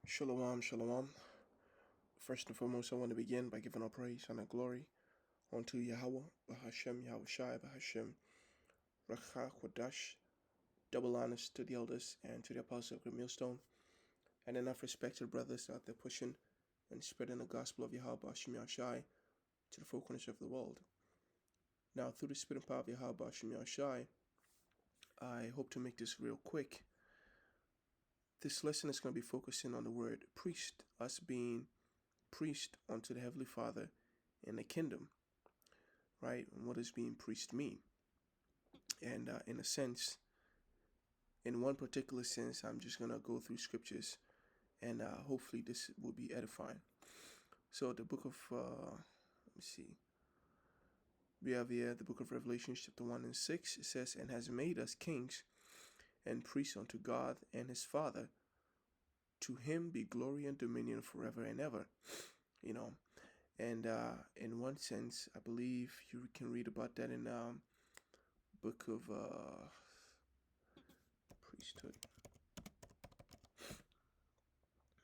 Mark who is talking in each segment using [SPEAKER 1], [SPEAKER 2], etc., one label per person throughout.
[SPEAKER 1] Shalom, shalom. First and foremost, I want to begin by giving our praise and our glory unto Yahweh, Bahashem, Yahweh Shai, Bahashem, Rakha, Kwadash. Double honors to the elders and to the apostles of Great Millstone, and enough respected brothers out there pushing and spreading the gospel of Yahweh, Bahashem, Yahweh Shai to the four corners of the world. Now, through the spirit and power of Yahweh, Bahashem, Yahweh Shai, I hope to make this real quick. This lesson is going to be focusing on the word priest, us being priest unto the Heavenly Father in the kingdom, right? And what does being priest mean? And in a sense, in one particular sense, I'm just going to go through scriptures and hopefully this will be edifying. So the book of, let me see. We have here the book of Revelation, chapter 1 and 6. It says, and has made us kings and priests unto God and his Father. To him be glory and dominion forever and ever. You know, and in one sense, I believe you can read about that in book of priesthood.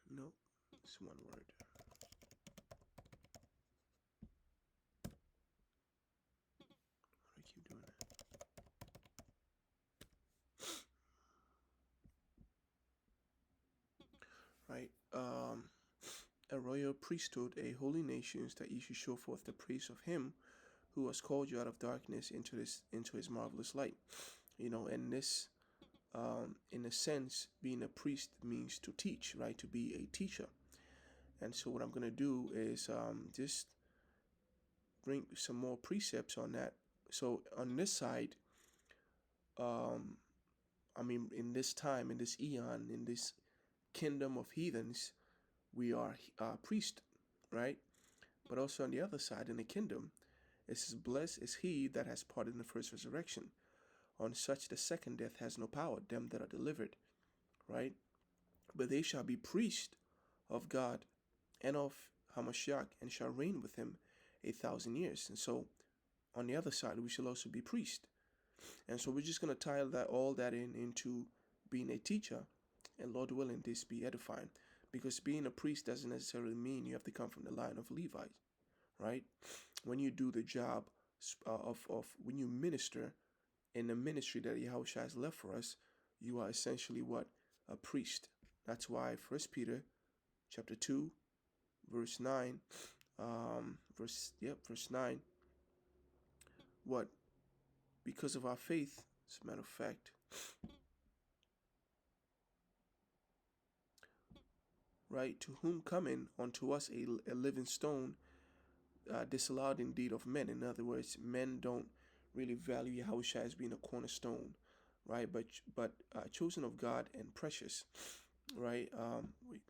[SPEAKER 1] No, it's one word. Why do I keep doing that? Right. A royal priesthood, a holy nation, that ye should show forth the praise of him who has called you out of darkness into his marvelous light. You know, and this, in a sense, being a priest means to teach, right? To be a teacher. And so what I'm going to do is just bring some more precepts on that. So on this side, in this time, in this eon, in this kingdom of heathens, we are priest, right? But also on the other side, in the kingdom, it says, blessed is he that has part in the first resurrection. On such the second death has no power, them that are delivered, right? But they shall be priests of God and of Hamashiach, and shall reign with him 1,000 years. And so on the other side, we shall also be priests. And so we're just going to tie all that into being a teacher, and Lord willing, this be edifying. Because being a priest doesn't necessarily mean you have to come from the line of Levi, right? When you do the job of when you minister in the ministry that Yahweh has left for us, you are essentially what? A priest. That's why 1 Peter chapter 2, verse 9, verse 9, what? Because of our faith, as a matter of fact, right, to whom coming unto us a living stone, disallowed indeed of men. In other words, men don't really value Yahushua as being a cornerstone, right? But chosen of God and precious, right? Wait,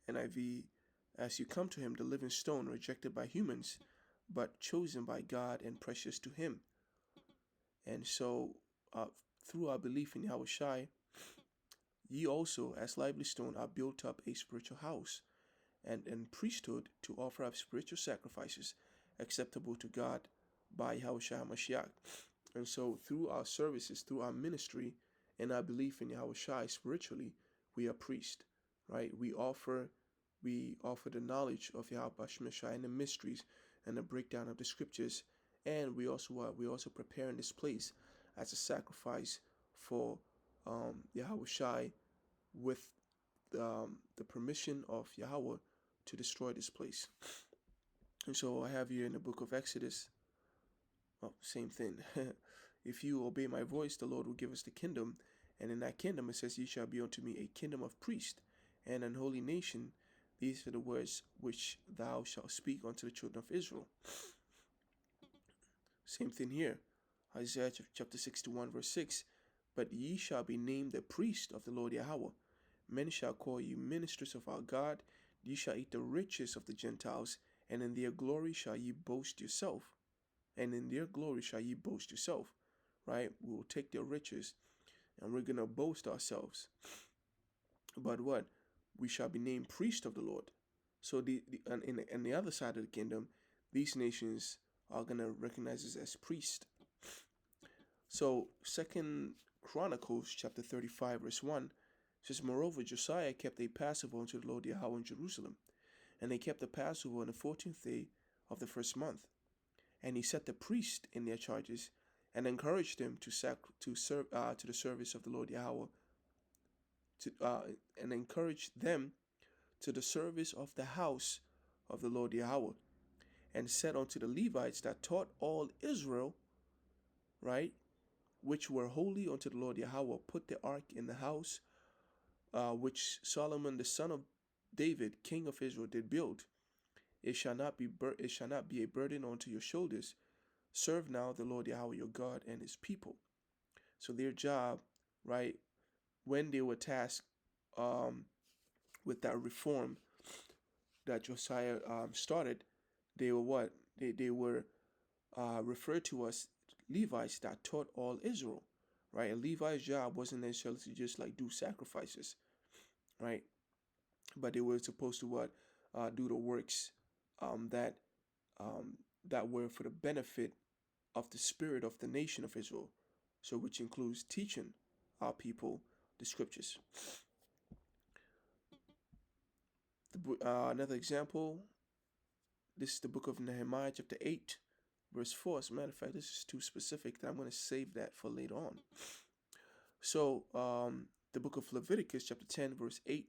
[SPEAKER 1] let me NIV. As you come to him, the living stone, rejected by humans, but chosen by God and precious to him. And so, through our belief in Yahushua, ye also, as lively stone, are built up a spiritual house and priesthood to offer up spiritual sacrifices acceptable to God by Yahushua HaMashiach. And so through our services, through our ministry, and our belief in Yahushua spiritually, we are priests, right? We offer the knowledge of Yahweh Shemeshai and the mysteries and the breakdown of the scriptures, and we also preparing this place as a sacrifice for Yahweh Shai, with the permission of Yahweh to destroy this place. And so I have here in the book of Exodus, same thing. If you obey my voice, the Lord will give us the kingdom, and in that kingdom it says, ye shall be unto me a kingdom of priests and an holy nation. These are the words which thou shalt speak unto the children of Israel. Same thing here. Isaiah chapter 61 verse 6. But ye shall be named the priest of the Lord Yahweh. Men shall call you ministers of our God. Ye shall eat the riches of the Gentiles, and in their glory shall ye boast yourself. And in their glory shall ye boast yourself. Right? We will take their riches and we're going to boast ourselves. But what? We shall be named priest of the Lord. So in the other side of the kingdom, these nations are going to recognize us as priest. So 2 Chronicles chapter 35 verse 1 says, moreover, Josiah kept a Passover unto the Lord Yahweh in Jerusalem, and they kept the Passover on the 14th day of the first month. And he set the priests in their charges, and encouraged them to serve to the service of the Lord Yahweh, and encouraged them to the service of the house of the Lord Yahweh, and said unto the Levites that taught all Israel, right, which were holy unto the Lord Yahweh, put the ark in the house which Solomon the son of David, king of Israel, did build. It shall not be a burden unto your shoulders. Serve now the Lord Yahweh your God and his people. So their job, right, when they were tasked with that reform that Josiah started, they were what? They were referred to as Levites that taught all Israel, right? A Levi's job wasn't necessarily to just like do sacrifices, right? But they were supposed to what? Do the works that that were for the benefit of the spirit of the nation of Israel. So which includes teaching our people the scriptures. Another example, this is the book of Nehemiah chapter 8 verse 4. As a matter of fact, this is too specific that I'm going to save that for later on. So the book of Leviticus chapter 10 verse 8,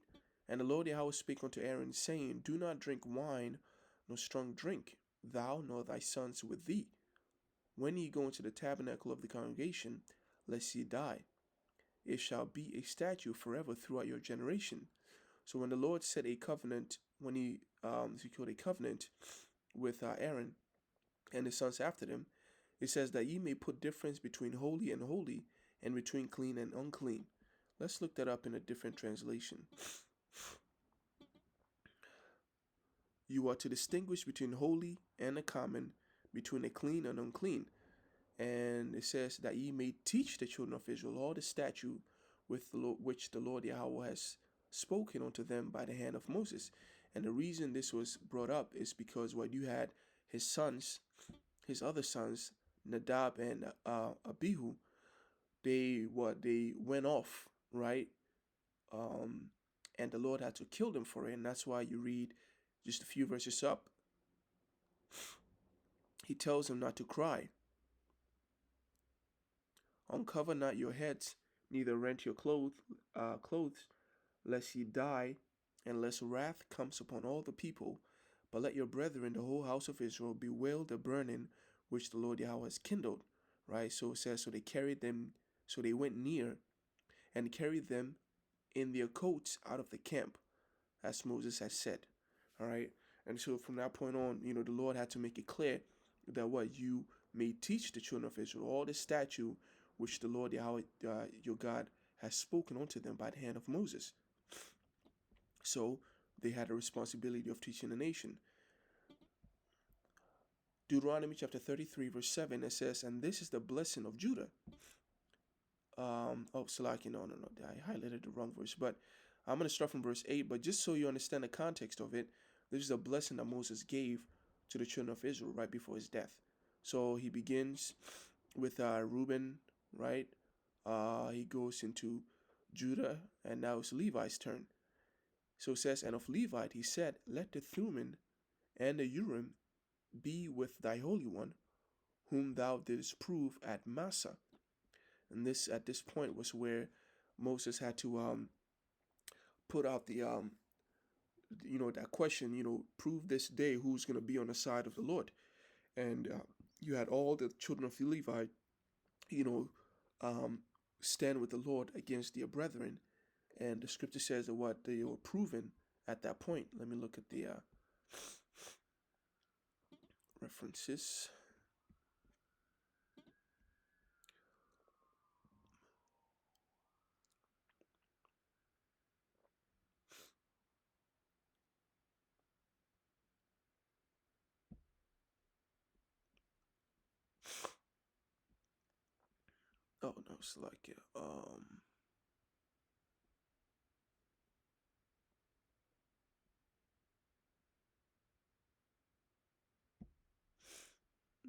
[SPEAKER 1] and the Lord Yahweh spake unto Aaron, saying, do not drink wine nor strong drink, thou nor thy sons with thee, when ye go into the tabernacle of the congregation, lest ye die. It shall be a statute forever throughout your generation. So when the Lord set a covenant, when he secured a covenant with Aaron and his sons after them, it says that ye may put difference between holy and holy, and between clean and unclean. Let's look that up in a different translation. You are to distinguish between holy and the common, between the clean and unclean. And it says that ye may teach the children of Israel all the statute which the Lord Yahweh has spoken unto them by the hand of Moses. And the reason this was brought up is because what you had his sons, his other sons, Nadab and Abihu, they went off, right? And the Lord had to kill them for it. And that's why you read just a few verses up, he tells them not to cry. Uncover not your heads, neither rent your clothes, lest ye die, and lest wrath comes upon all the people. But let your brethren, the whole house of Israel, bewail the burning which the Lord Yahweh has kindled. Right? So it says, so they carried them, so they went near and carried them in their coats out of the camp, as Moses had said. All right. And so from that point on, the Lord had to make it clear that what you may teach the children of Israel all the statute which the Lord Yahweh, your God, has spoken unto them by the hand of Moses. So they had a responsibility of teaching the nation. Deuteronomy chapter 33 verse 7, it says, and this is the blessing of Judah. Salaki, no, I highlighted the wrong verse, but I'm going to start from verse 8, but just so you understand the context of it, this is a blessing that Moses gave to the children of Israel right before his death. So he begins with Reuben, right? He goes into Judah, and now it's Levi's turn. So it says, and of Levite he said, let the Thummim and the Urim be with thy Holy One, whom thou didst prove at Massah. And this, at this point, was where Moses had to put out the that question, prove this day who's going to be on the side of the Lord. And you had all the children of Levi, stand with the Lord against their brethren. And the scripture says that what they were proven at that point. Let me look at the references. Oh no, it's like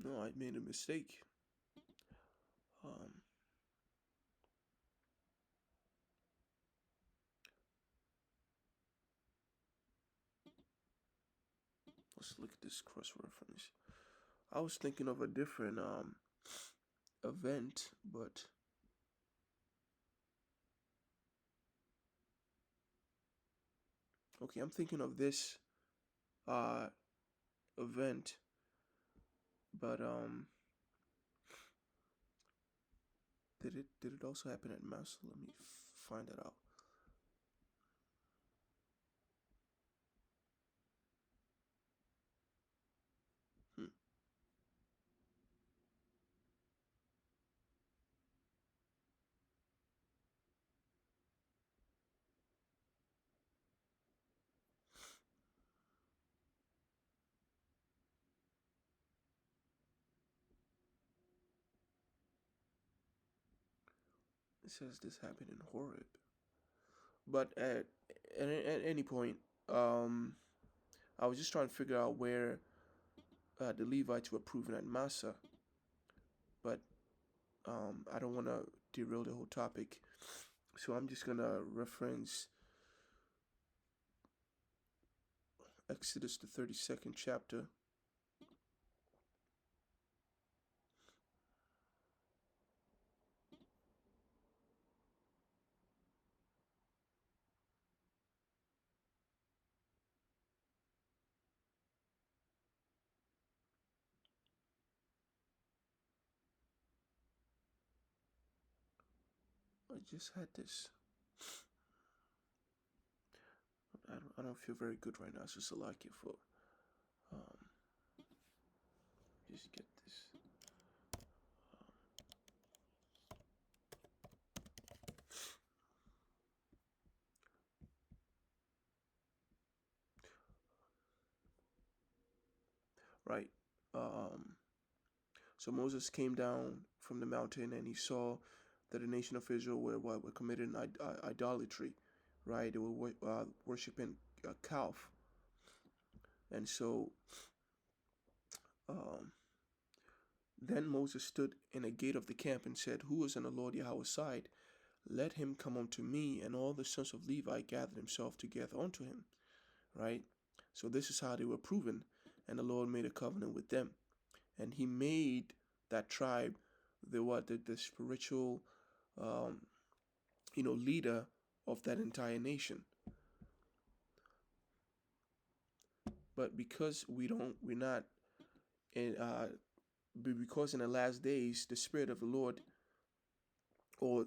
[SPEAKER 1] no, I made a mistake. let's look at this cross reference. I was thinking of a different event, but okay, I'm thinking of this event, but did it also happen at Massa? Let me find that out. Hmm. It says this happened in Horeb, but at any point, I was just trying to figure out where the Levites were proven at Massa, but I don't want to derail the whole topic, so I'm just gonna reference Exodus the 32nd chapter. I just had this. I don't feel very good right now. It's just a like it for um, just get this. Right. So Moses came down from the mountain and he saw that the nation of Israel were committing idolatry, right? They were worshiping a calf, and so um, then Moses stood in a gate of the camp and said, "Who is on the Lord Yahweh's side? Let him come unto me." And all the sons of Levi gathered themselves together unto him, right? So this is how they were proven, and the Lord made a covenant with them, and He made that tribe the spiritual um, leader of that entire nation. But because we're not in because in the last days the Spirit of the Lord, or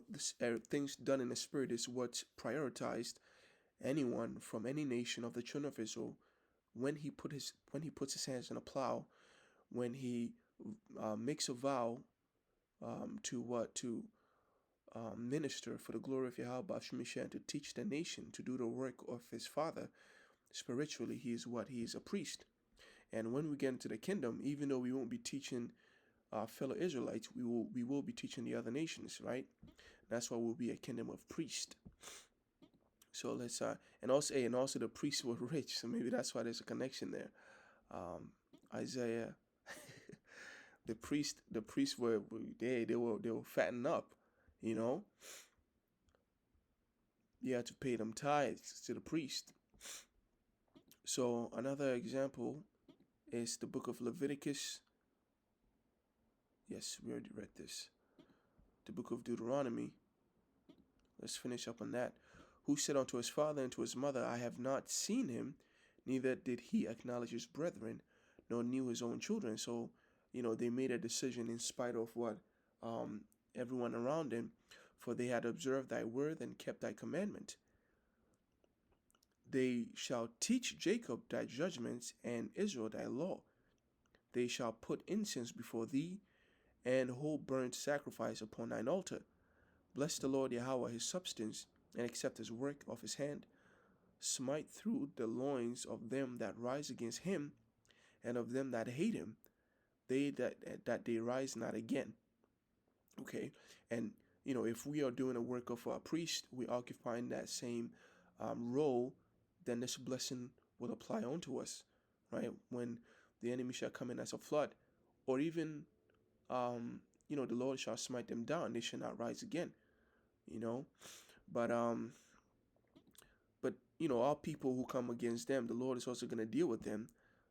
[SPEAKER 1] things done in the Spirit, is what's prioritized. Anyone from any nation of the children of Israel, when he puts his hands on a plow, when he makes a vow to minister for the glory of Yahweh Bashmishan, to teach the nation, to do the work of his Father spiritually, he is a priest. And when we get into the kingdom, even though we won't be teaching our fellow Israelites, we will be teaching the other nations, right? That's why we'll be a kingdom of priests. So let's and also the priests were rich, so maybe that's why there's a connection there. Isaiah, the priests were they were fattening up, you know. You had to pay them tithes to the priest. So another example is the book of Leviticus. Yes, we already read this. The book of Deuteronomy. Let's finish up on that. Who said unto his father and to his mother, I have not seen him, neither did he acknowledge his brethren, nor knew his own children. So, they made a decision in spite of what everyone around them, for they had observed thy word and kept thy commandment. They shall teach Jacob thy judgments, and Israel thy law. They shall put incense before thee, and whole burnt sacrifice upon thine altar. Bless the Lord Yahweh his substance, and accept his work of his hand. Smite through the loins of them that rise against him, and of them that hate him, they that they rise not again. Okay, and if we are doing a work of a priest, we occupying that same role, then this blessing will apply onto us, right? When the enemy shall come in as a flood, or even the Lord shall smite them down; they shall not rise again. But all people who come against them, the Lord is also going to deal with them,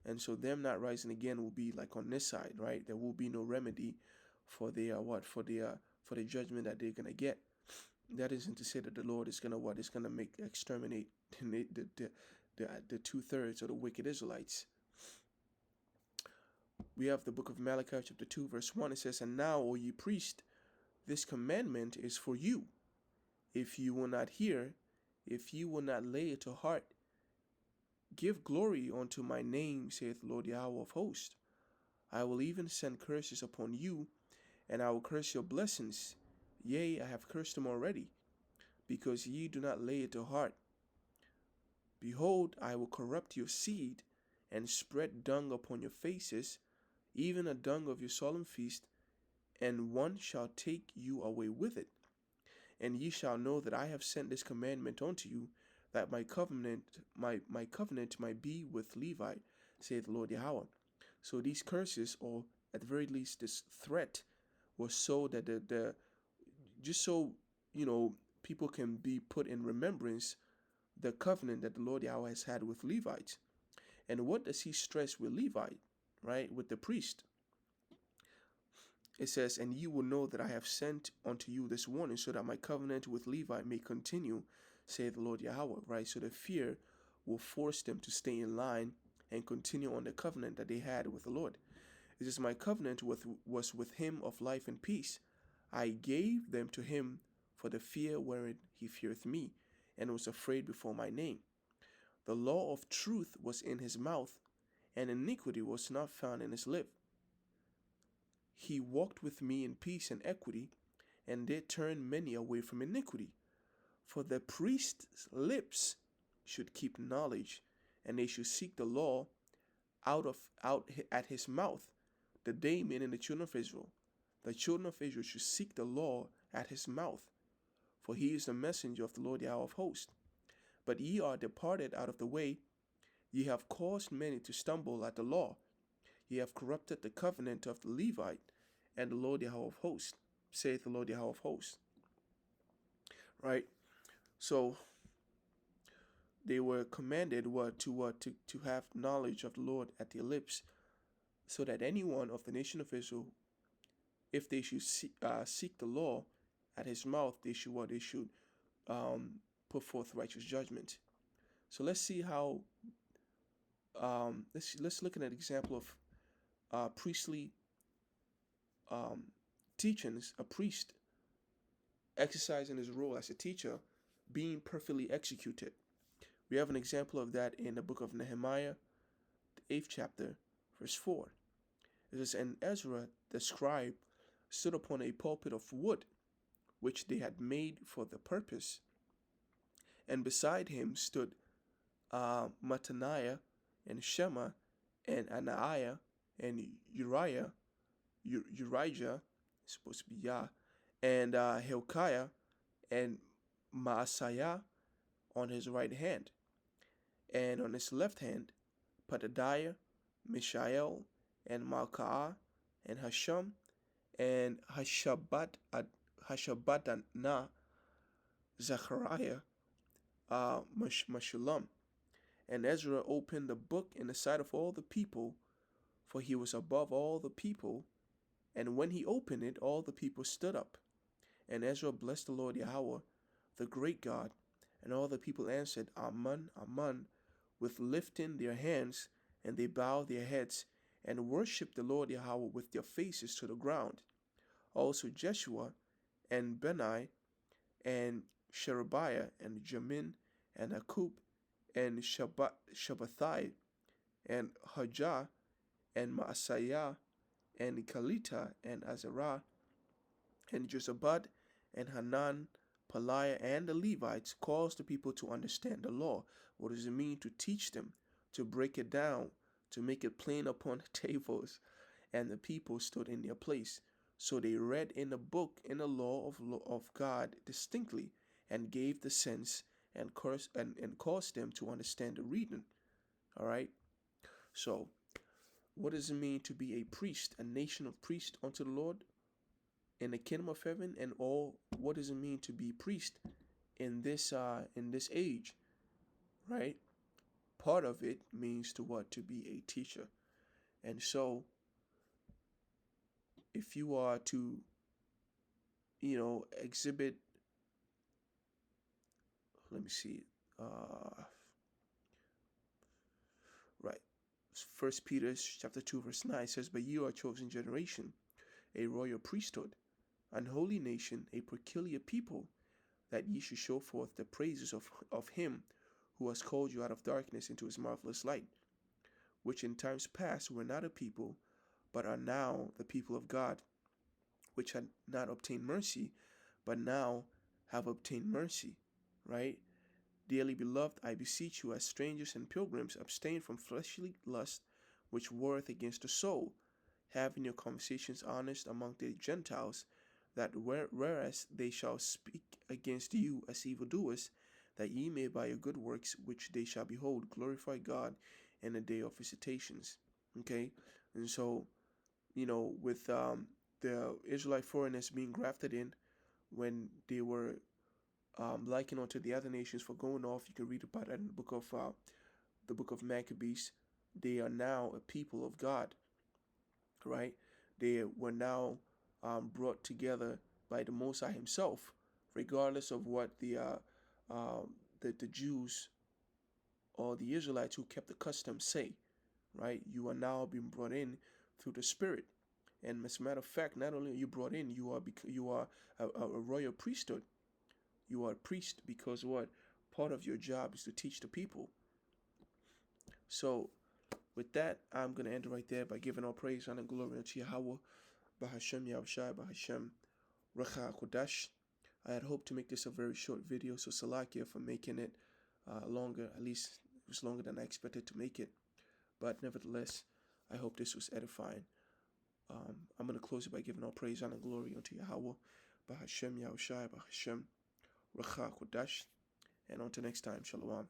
[SPEAKER 1] And so them not rising again will be like on this side, right? There will be no remedy for their for the judgment that they're gonna get. That isn't to say that the Lord is gonna what is gonna make exterminate the 2/3 of the wicked Israelites. We have the book of Malachi chapter 2 verse 1. It says, "And now, O ye priests, this commandment is for you. If you will not hear, if you will not lay it to heart, give glory unto my name, saith the Lord Yahweh of hosts. I will even send curses upon you, and I will curse your blessings. Yea, I have cursed them already, because ye do not lay it to heart. Behold, I will corrupt your seed, and spread dung upon your faces, even a dung of your solemn feast, and one shall take you away with it. And ye shall know that I have sent this commandment unto you, that my covenant might be with Levi, saith the Lord Yahweh." So these curses, or at the very least this threat, was so that just so people can be put in remembrance the covenant that the Lord Yahweh has had with Levites. And what does he stress with Levite, right? With the priest. It says, "And you will know that I have sent unto you this warning, so that my covenant with Levi may continue, saith the Lord Yahweh," right? So the fear will force them to stay in line and continue on the covenant that they had with the Lord. It says, "My covenant was with him of life and peace. I gave them to him for the fear wherein he feareth me, and was afraid before my name. The law of truth was in his mouth, and iniquity was not found in his lip. He walked with me in peace and equity, and did turn many away from iniquity. For the priest's lips should keep knowledge, and they should seek the law out at his mouth. The day, meaning the children of Israel. The children of Israel should seek the law at his mouth. For he is the messenger of the Lord Yahweh of hosts. But ye are departed out of the way. Ye have caused many to stumble at the law. Ye have corrupted the covenant of the Levite and the Lord Yahweh of hosts, saith the Lord Yahweh of hosts." Right? So they were commanded to have knowledge of the Lord at their lips, so that anyone of the nation of Israel, if they should seek the law at his mouth, they should put forth righteous judgment. So let's see how. Let's look at an example of priestly teachings. A priest exercising his role as a teacher being perfectly executed. We have an example of that in the book of Nehemiah, the 8th chapter, verse 4. It says, "And Ezra the scribe stood upon a pulpit of wood, which they had made for the purpose. And beside him stood Mattaniah, and Shema, and Anaiah, and Urijah, supposed to be Yah, and Hilkiah, and Maaseiah on his right hand. And on his left hand, Pedadiah, Mishael, and Malchiah, and Hashum, and Hashabadana, Zechariah, Meshullam. And Ezra opened the book in the sight of all the people, for he was above all the people. And when he opened it, all the people stood up. And Ezra blessed the Lord Yahweh, the great God. And all the people answered, Amen, Amen, with lifting their hands, and they bowed their heads, and worshipped the Lord Yahweh with their faces to the ground. Also Jeshua, and Bani, and Sherebiah, and Jamin, and Akub, and Shabbathai, and Hajah, and Maaseiah, and Kalita, and Azarah, and Jozabad, and Hanan, Peliah, and the Levites caused the people to understand the law. What does it mean? To teach them, to break it down, to make it plain upon the tables. And the people stood in their place. So they read in the book, in the law of God distinctly, and gave the sense, and caused them to understand the reading. All right? So, what does it mean to be a priest, a nation of priests unto the Lord in the kingdom of heaven? And what does it mean to be priest in this age? Right? part of it means to what? To be a teacher. And so if you are to, exhibit, let me see, right. First Peter chapter 2 verse 9 says, "But you are a chosen generation, a royal priesthood, an holy nation, a peculiar people, that ye should show forth the praises of him who has called you out of darkness into his marvelous light, which in times past were not a people, but are now the people of God, which had not obtained mercy, but now have obtained mercy." Right? "Dearly beloved, I beseech you, as strangers and pilgrims, abstain from fleshly lust which warreth against the soul, having your conversations honest among the Gentiles, that whereas they shall speak against you as evildoers, that ye may by your good works, which they shall behold, glorify God in the day of visitations." Okay? And so, with the Israelite foreigners being grafted in when they were likened unto the other nations for going off, you can read about that in the book of Maccabees. They are now a people of God, right? They were now brought together by the Most High Himself, regardless of what the Jews or the Israelites who kept the custom say, right? You are now being brought in through the Spirit, and as a matter of fact, not only are you brought in, you are a royal priesthood. You are a priest because what? Part of your job is to teach the people. So with that, I'm going to end it right there by giving all praise, honor, and glory unto Yahweh, Bahashem Yahushai, Bahashem Racha Kodash. I had hoped to make this a very short video, so Salakia for making it longer. At least it was longer than I expected to make it. But nevertheless, I hope this was edifying. I'm going to close it by giving all praise, honor, and glory unto Yahweh, Bahashem Yahushai, Bahashem Racha Kodash. And until next time, Shalom.